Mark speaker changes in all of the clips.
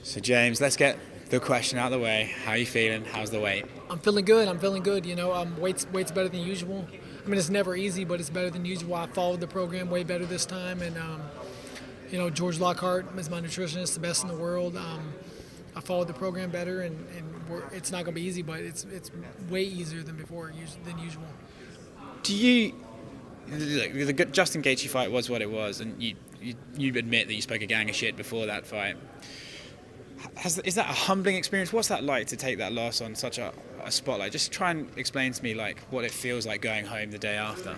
Speaker 1: So James, let's get the question out of the way. How are you feeling? How's the weight?
Speaker 2: I'm feeling good. I'm feeling good. Weight's better than usual. I mean, it's never easy, but it's better than usual. I followed the program way better this time, and George Lockhart is my nutritionist, the best in the world. I followed the program better, and it's not going to be easy, but it's way easier than before than usual.
Speaker 1: Do you look, the Justin Gaethje fight was what it was, and you admit that you spoke a gang of shit before that fight. Is that a humbling experience? What's that like to take that loss on such a spotlight? Just try and explain to me like what it feels like going home the day after.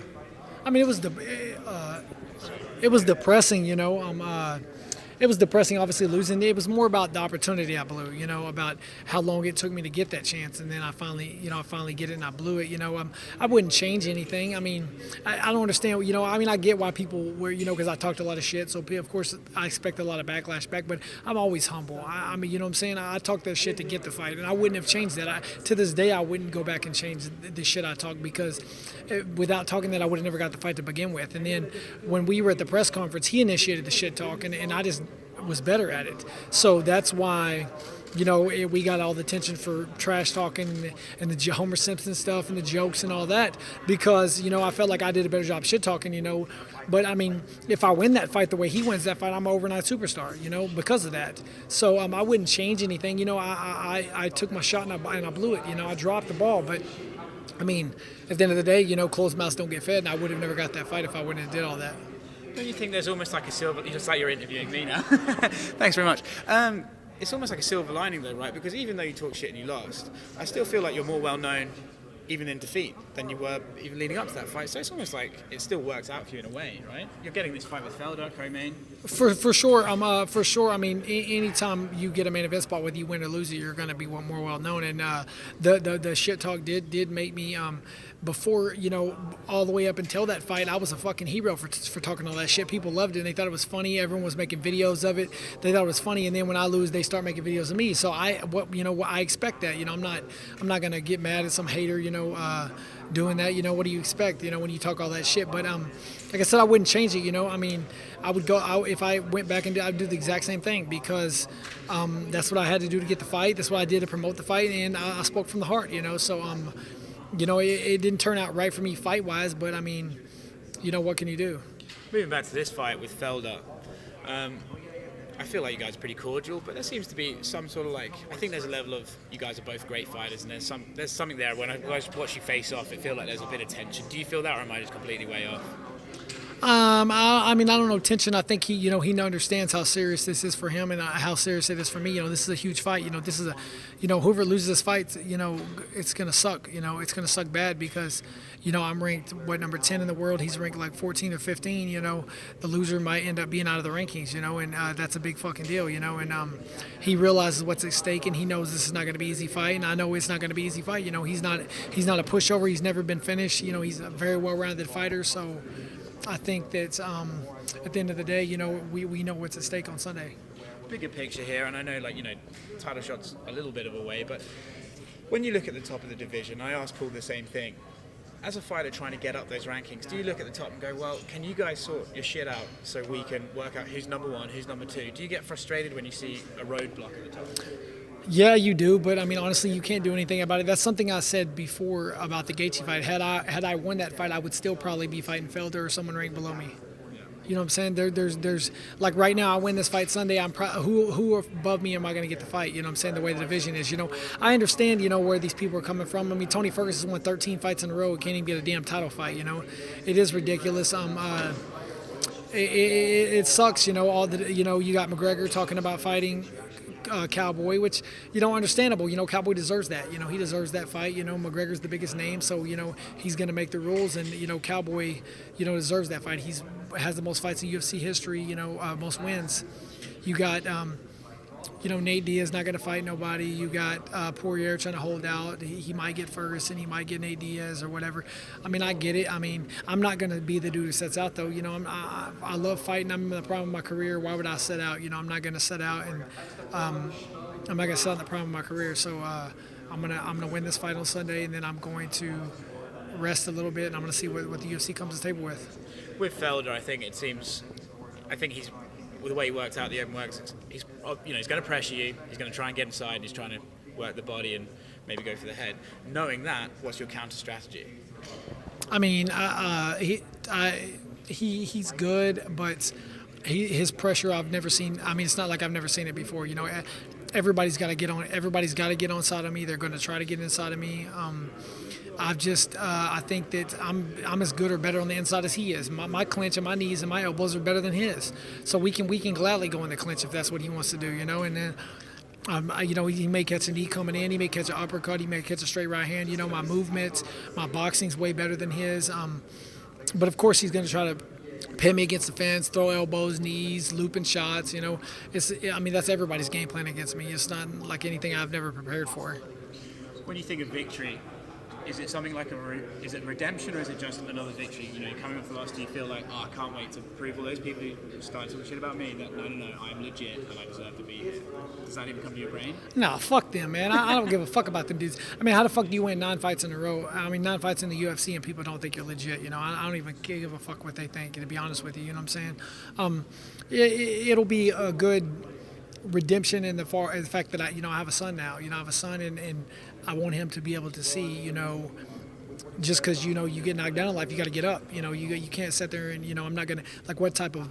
Speaker 2: I mean, it was depressing. It was depressing, obviously losing. It was more about the opportunity I blew. About how long it took me to get that chance, and then I finally get it and I blew it. I wouldn't change anything. I mean, I don't understand. I get why people were, because I talked a lot of shit. So of course I expect a lot of backlash back, but I'm always humble. I mean, you know what I'm saying? I talked that shit to get the fight, and I wouldn't have changed that. To this day, I wouldn't go back and change the shit I talked, because without talking that, I would have never got the fight to begin with. And then when we were at the press conference, he initiated the shit talk, and I just was better at it. So that's why, we got all the attention for trash talking and the Homer Simpson stuff and the jokes and all that, because, I felt like I did a better job shit talking, But, I mean, if I win that fight the way he wins that fight, I'm an overnight superstar, because of that. So I wouldn't change anything. I took my shot and I blew it. I dropped the ball. But, I mean, at the end of the day, closed mouths don't get fed, and I would have never got that fight if I wouldn't have did all that.
Speaker 1: Don't you think there's almost like a silver... Just like you're interviewing me now. Thanks very much. It's almost like a silver lining though, right? Because even though you talk shit and you lost, I still feel like you're more well-known even in defeat than you were even leading up to that fight. So it's almost like it still works out for you in a way, right? You're getting this fight with Felder, co-main.
Speaker 2: For sure. For sure. I mean, anytime you get a main event spot, whether you win or lose it, you're going to be more well-known. And the shit talk did make me... Before, all the way up until that fight, I was a fucking hero for talking all that shit. People loved it, and they thought it was funny. Everyone was making videos of it. They thought it was funny, and then when I lose, they start making videos of me. So I expect that. I'm not gonna get mad at some hater, doing that. What do you expect? When you talk all that shit. But like I said, I wouldn't change it. I mean, I would go if I went back and I'd do the exact same thing, because that's what I had to do to get the fight. That's what I did to promote the fight, and I spoke from the heart. So it didn't turn out right for me fight-wise, but, I mean, what can you do?
Speaker 1: Moving back to this fight with Felder, I feel like you guys are pretty cordial, but there seems to be some sort of I think there's a level of, you guys are both great fighters, and there's something there. When I watch you face off, it feels like there's a bit of tension. Do you feel that, or am I just completely way off?
Speaker 2: I mean, I don't know, tension. I think he understands how serious this is for him and how serious it is for me. This is a huge fight. This is whoever loses this fight, it's gonna suck. It's gonna suck bad, because, I'm ranked number 10 in the world. He's ranked like 14 or 15. The loser might end up being out of the rankings. And that's a big fucking deal. And he realizes what's at stake, and he knows this is not gonna be an easy fight. And I know it's not gonna be an easy fight. He's not a pushover. He's never been finished. He's a very well-rounded fighter. So I think that at the end of the day, we know what's at stake on Sunday.
Speaker 1: Bigger picture here, and I know, title shot's a little bit of a way, but when you look at the top of the division, I asked Paul the same thing. As a fighter trying to get up those rankings, do you look at the top and go, well, can you guys sort your shit out so we can work out who's number one, who's number two? Do you get frustrated when you see a roadblock at the top?
Speaker 2: Yeah, you do, but I mean, honestly, you can't do anything about it. That's something I said before about the Gaethje fight. Had I won that fight, I would still probably be fighting Felder or someone ranked below me. You know what I'm saying? There's like right now, I win this fight Sunday. Who above me am I going to get the fight? You know what I'm saying? The way the division is. I understand. Where these people are coming from. I mean, Tony Ferguson won 13 fights in a row. Can't even get a damn title fight. It is ridiculous. It sucks. All the you got McGregor talking about fighting Cowboy, which understandable. Cowboy deserves that. He deserves that fight. McGregor's the biggest name, so he's going to make the rules, and Cowboy, deserves that fight. He's has the most fights in UFC history. Most wins. You got Nate Diaz not going to fight nobody. You got Poirier trying to hold out. He might get Ferguson. He might get Nate Diaz or whatever. I mean, I get it. I mean, I'm not going to be the dude who sets out, though. I love fighting. I'm in the prime of my career. Why would I set out? I'm not going to set out, and I'm not going to set out in the prime of my career. So I'm gonna win this fight on Sunday, and then I'm going to rest a little bit, and I'm going to see what the UFC comes to the table with.
Speaker 1: With Felder, I think he's with the way he works out the open works, he's he's going to pressure you. He's going to try and get inside. And he's trying to work the body and maybe go for the head. Knowing that, what's your counter strategy?
Speaker 2: I mean, he's good, but his pressure I've never seen. I mean, it's not like I've never seen it before. Everybody's got to get on. Everybody's got to get on side of me. They're going to try to get inside of me. I think that I'm as good or better on the inside as he is. My clinch and my knees and my elbows are better than his. So we can gladly go in the clinch if that's what he wants to do. And then. He may catch a knee coming in. He may catch an uppercut. He may catch a straight right hand. My movements, my boxing's way better than his. But of course, he's going to try to pin me against the fence, throw elbows, knees, looping shots. That's everybody's game plan against me. It's not like anything I've never prepared for.
Speaker 1: When you think of victory, is it something like is it redemption or is it just another victory? You're coming off the loss, do you feel like, I can't wait to prove all those people who started talking shit about me that no, I'm legit and I deserve to be here? Does that even come to your brain?
Speaker 2: No, fuck them, man. I don't give a fuck about them dudes. I mean, how the fuck do you win 9 fights in a row? 9 fights in the UFC and people don't think you're legit. I don't even give a fuck what they think, to be honest with you. You know what I'm saying? It'll be a good redemption in the fact that I have a son now. I have a son and I want him to be able to see, just because you get knocked down in life, you got to get up. You can't sit there and I'm not gonna what type of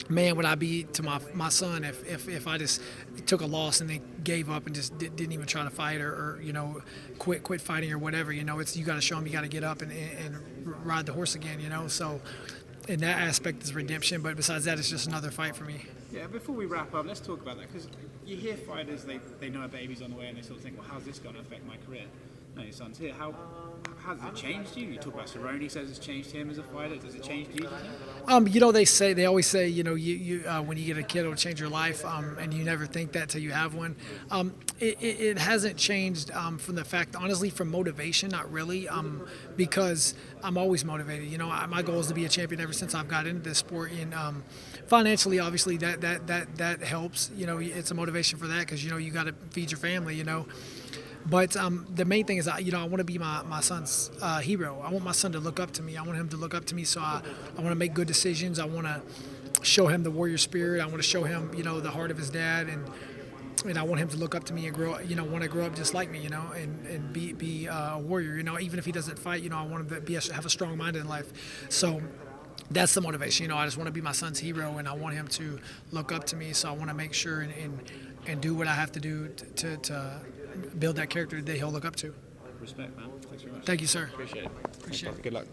Speaker 2: man would I be to my son if I just took a loss and then gave up and just didn't even try to fight or quit fighting or whatever. It's you got to show him you got to get up and ride the horse again. So in that aspect is redemption, but besides that, it's just another fight for me.
Speaker 1: Yeah, before we wrap up, let's talk about that, because you hear fighters, they know a baby's on the way and they sort of think, well, how's this going to affect my career? No, your son's here. How has it changed you? You talk about Cerrone says it's changed him as a fighter. Does it change you?
Speaker 2: They always say, you when you get a kid, it'll change your life, and you never think that till you have one. It hasn't changed from the fact, honestly, from motivation, not really, because I'm always motivated. My goal is to be a champion ever since I've got into this sport, and financially, obviously, that helps. It's a motivation for that because you got to feed your family. But the main thing is, I want to be my son's hero. I want my son to look up to me. I want him to look up to me, so I want to make good decisions. I want to show him the warrior spirit. I want to show him, the heart of his dad, and I want him to look up to me and grow, want to grow up just like me, and be a warrior. Even if he doesn't fight, I want him to have a strong mind in life. So that's the motivation. I just want to be my son's hero, and I want him to look up to me. So I want to make sure and do what I have to do to build that character that he'll look up to.
Speaker 1: Respect, man. Thanks very much.
Speaker 2: Thank you, sir.
Speaker 1: Appreciate it.
Speaker 2: Appreciate it.
Speaker 1: Good luck.